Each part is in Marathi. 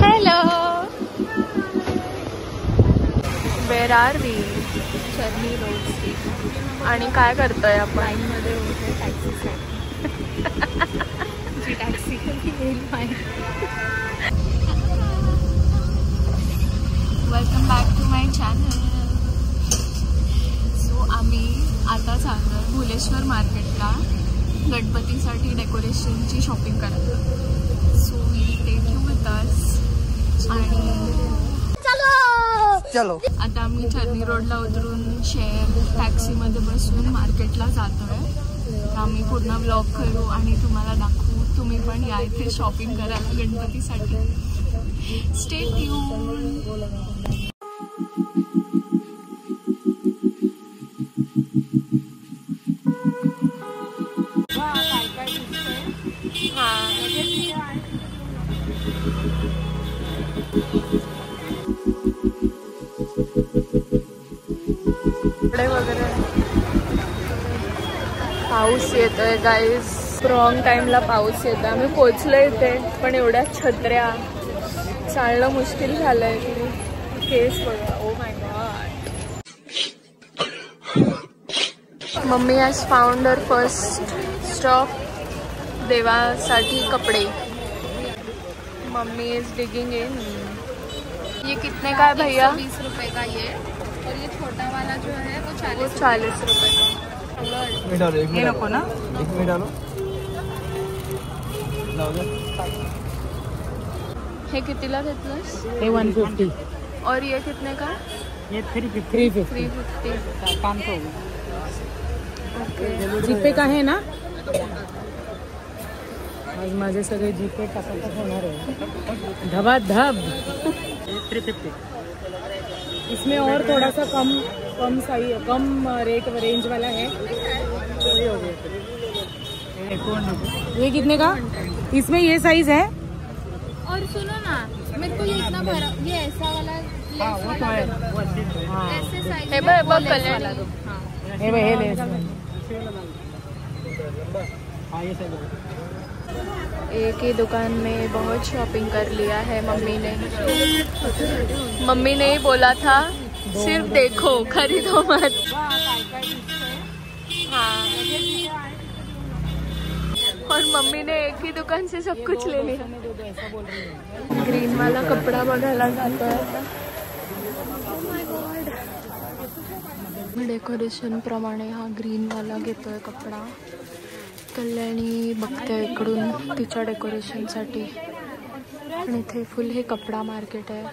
Hello, where are we? Charni Road. आणि काय करतोय आपण? लाईनमध्ये होते टॅक्सीसाठी. जी टॅक्सी येईल माहिती. Welcome back to my channel. So आम्ही आता चाललो भुलेश्वर मार्केटला गणपतीसाठी डेकोरेशनची शॉपिंग करायला. So we take you with us. आणि चलो आता आम्ही चर्नी रोडला उतरून शेअर टॅक्सीमध्ये बसून मार्केटला जातोय. आम्ही पूर्ण ब्लॉग करू आणि तुम्हाला दाखवू. तुम्ही पण या इथे शॉपिंग करायला गणपतीसाठी. Stay tune. वगैरे पाऊस येतोय गाईज. रॉंग टाइमला पाऊस येतो. आम्ही पोचलो इथे पण एवढ्या छत्र्या, चालणं मुश्किल झालंय. केस बघा. Oh my God. Mummy has found her first stop. देवासाठी कपडे. Mummy is digging in. ये कितने का है भैया? 20 रुपए का ये. और ये छोटा वाला जो है वो 40 रुपए का. ये नको ना? एक मिनट डालो. हे कितीला घेतलंस? हे 150. और ये कितने का? ये 350. 500. ओके. जीपे का है ना? आज माझे सगळे जीपे टाकाटाक होणार आहे. धबाधब. 350. इसमें और थोड़ा सा कम रेट रेंज वाला है. ये कितने का? इसमें ये साइज है. और सुनो ना, मेरे को ये इतना भरा, ये ऐसा वाला लेस वाला ऐसे साइज है. बघ कलर. हे बघ हे लेस. एक ही दुकान में बहुत शॉपिंग कर लिया है मम्मी ने. मम्मी ने ही बोला था सिर्फ देखो, खरीदो मत. हाँ. और मम्मी ने एक ही दुकान से सब कुछ ले लिया. ग्रीन वाला कपड़ा बघायला जातो है आता. डेकोरेशन प्रमाणे हा ग्रीन वाला घेतोय कपडा. कल्याणी बघते इकडून तिच्या डेकोरेशनसाठी. आणि इथे फुल हे कपडा मार्केट आहे.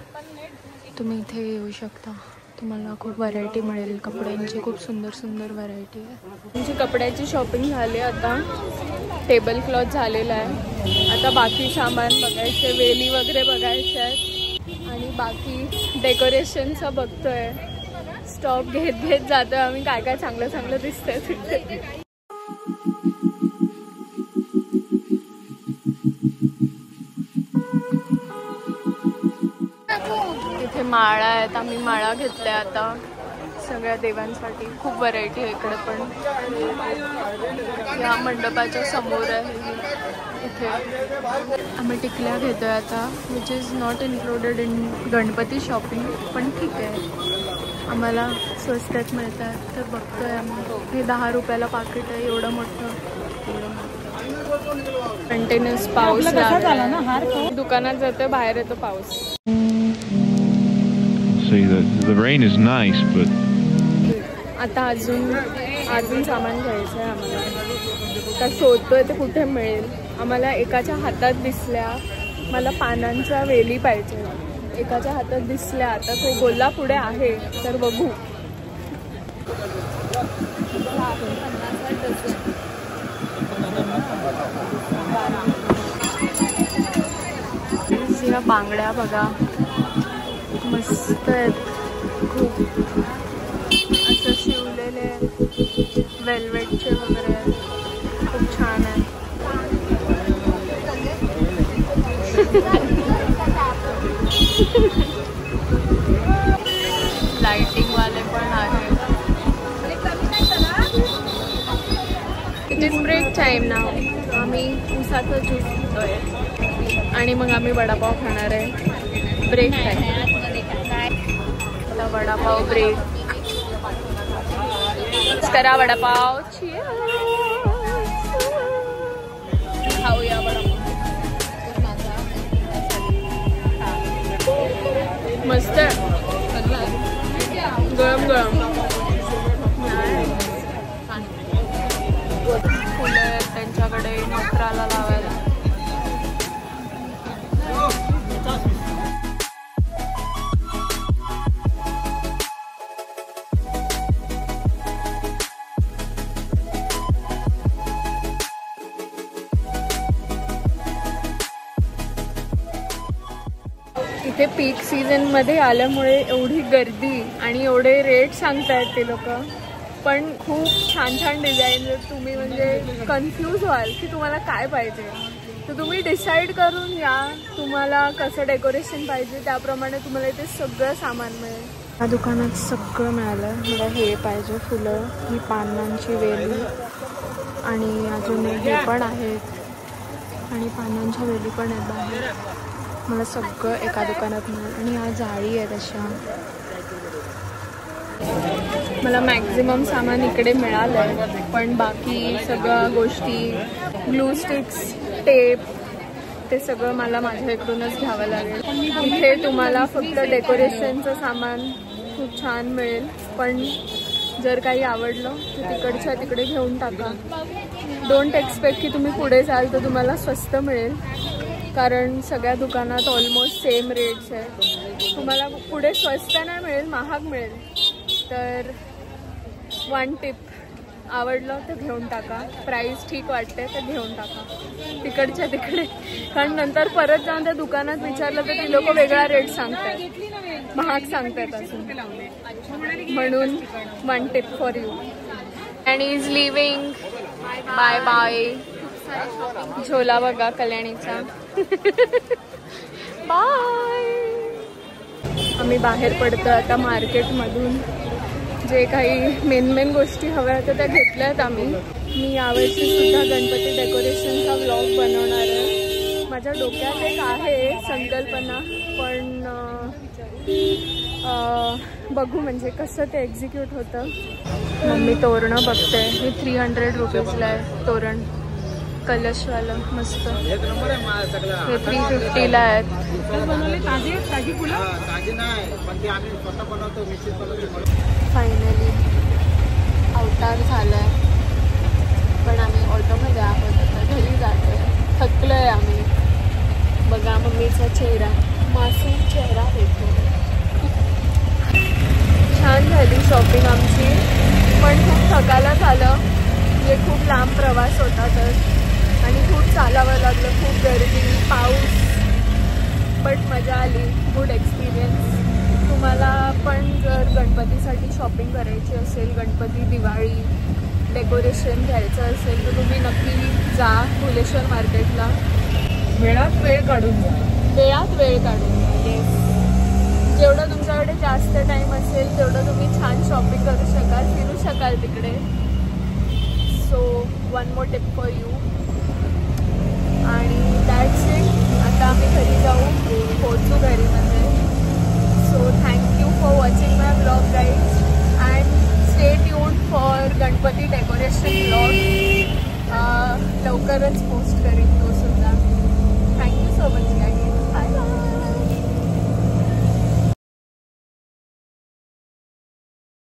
तुम्ही इथे येऊ शकता. तुम्हाला खूप व्हरायटी मिळेल कपड्यांची. खूप सुंदर सुंदर व्हरायटी आहे. तुमची कपड्याची शॉपिंग झाली. आता टेबल क्लॉथ झालेला आहे. आता बाकी सामान बघायचे, वेली वगैरे बघायचे आहेत. आणि बाकी डेकोरेशनचं बघतोय. स्टॉप घेत जातोय आम्ही. काय काय चांगलं चांगलं दिसतंय तिथे. इथे माळा आहेत. आम्ही माळा घेतल्या आता सगळ्या देवांसाठी. खूप व्हरायटी आहे इकडे पण. या मंडपाच्या समोर आहे. इथे आम्ही टिकल्या घेतोय आता, which is not included in Ganpati shopping. पण ठीक आहे, आम्हाला स्वस्तात मिळतात तर बघतोय आम्ही. हे 10 रुपयाला पाकिट आहे. एवढं मोठं. कंटिन्युअस पाऊस लागला ना. दुकानात जातोय, बाहेर येतो पाऊस. See, the rain is nice, but आता अजून सामान घ्यायचं आहे आम्हाला. आता शोधतोय ते कुठे मिळेल. आम्हाला एकाच्या हातात दिसल्या. मला पानांच्या वेली पाहिजे. एकाच्या हातात दिसल्या. आता तो बोलला पुढे आहे तर बघू. या बांगड्या बघा, मस्त आहेत. खूप असं शिवलेले वेल्वेटचे वगैरे. खूप छान आहे. लाइटिंग वाले पण आहेत. इट इज ब्रेक टाइम नाव. आम्ही उसाचा ज्यूस पितोय आणि मग आम्ही वडापाव खाणार आहे. Break time. आता वडापाव ब्रेक. करा वडापाव. खाऊया वडापाव. मस्त गरम गरम. फुलं त्यांच्याकडे नोकराला लावायला. इथे पीक सीझन मध्ये आल्यामुळे एवढी गर्दी आणि एवढे रेट सांगतायत ते लोक. पण खूप छान छान डिझाईन. तुम्ही म्हणजे कन्फ्यूज व्हाल की तुम्हाला काय पाहिजे, तर तुम्ही डिसाईड करून या तुम्हाला कसं डेकोरेशन पाहिजे, त्याप्रमाणे तुम्हाला इथे सगळं सामान मिळेल. या दुकानात सगळं मिळालं. मला हे पाहिजे फुलं, ही पानांची वेली आणि अजून हे पण आहेत आणि पानांच्या वेली पण आहेत बाहेर. मला सगळं एका दुकानात मिळेल. आणि ह्या जाळी आहेत अशा. मला मॅक्झिमम सामान इकडे मिळालं आहे, पण बाकी सगळ्या गोष्टी ग्लू स्टिक्स, टेप, ते सगळं मला माझ्या इकडूनच घ्यावं लागेल. इथे तुम्हाला फक्त डेकोरेशनचं सामान खूप छान मिळेल, पण जर काही आवडलं तर तिकडच्या तिकडे घेऊन टाका. डोंट एक्सपेक्ट की तुम्ही पुढे जाल तर तुम्हाला स्वस्त मिळेल, कारण सगळ्या दुकानात ऑलमोस्ट सेम रेट्स आहे. तुम्हाला पुढे स्वस्त नाही मिळेल, महाग मिळेल. तर वन टिप, आवडलं तर घेऊन टाका. प्राईस ठीक वाटते तर घेऊन टाका तिकडच्या तिकडे, कारण नंतर परत जाऊन त्या दुकानात विचारलं तर ती लोक वेगळा रेट सांगतात, महाग सांगतात अजून. म्हणून one tip for you. And is leaving. Bye bye. झोला बघा कल्याणीचा. बाय. आम्ही बाहेर पडतो आता मार्केटमधून. जे काही मेन गोष्टी हव्या होत्या त्या घेतल्यात आम्ही. मी यावर्षी सुद्धा गणपती डेकोरेशनचा व्लॉग बनवणार आहे. माझ्या डोक्यात एक आहे संकल्पना, पण बघू म्हणजे कसं ते एक्झिक्यूट होतं. मम्मी तोरणं बघते. हे 300 रुपीजला आहे तोरण, कलशवालं मस्त. हे 350ला आहेत. फायनली अवतार झालाय, पण आम्ही ऑटोमध्ये आहोत. आता घरी जातो. थकलोय आम्ही. बघा मम्मीचा चेहरा, मासूम चेहरा होतो. छान झाली शॉपिंग आमची, पण खूप थकायला झालं. म्हणजे खूप लांब प्रवास होता तर, आणि खूप चालावं लागलं, खूप गर्दी, पाऊस, पण मजा आली. Good experience. तुम्हाला पण जर गणपतीसाठी शॉपिंग करायची असेल, गणपती, दिवाळी डेकोरेशन घ्यायचं असेल तर तुम्ही नक्की जा फुलेश्वर मार्केटला. वेळात वेळ काढून जा. वेळात वेळ काढून जा. येस. जेवढं तुमच्याकडे जास्त टाईम असेल तेवढं तुम्ही छान शॉपिंग करू शकाल, फिरू शकाल तिकडे. So one more tip for you. आणि दॅट्स इट. आता आम्ही घरी जाऊ, पोहोचू घरीमध्ये. So thank you for watching my blog guys, and stay tuned for Ganpati decoration blog. लवकरच पोस्ट करेन.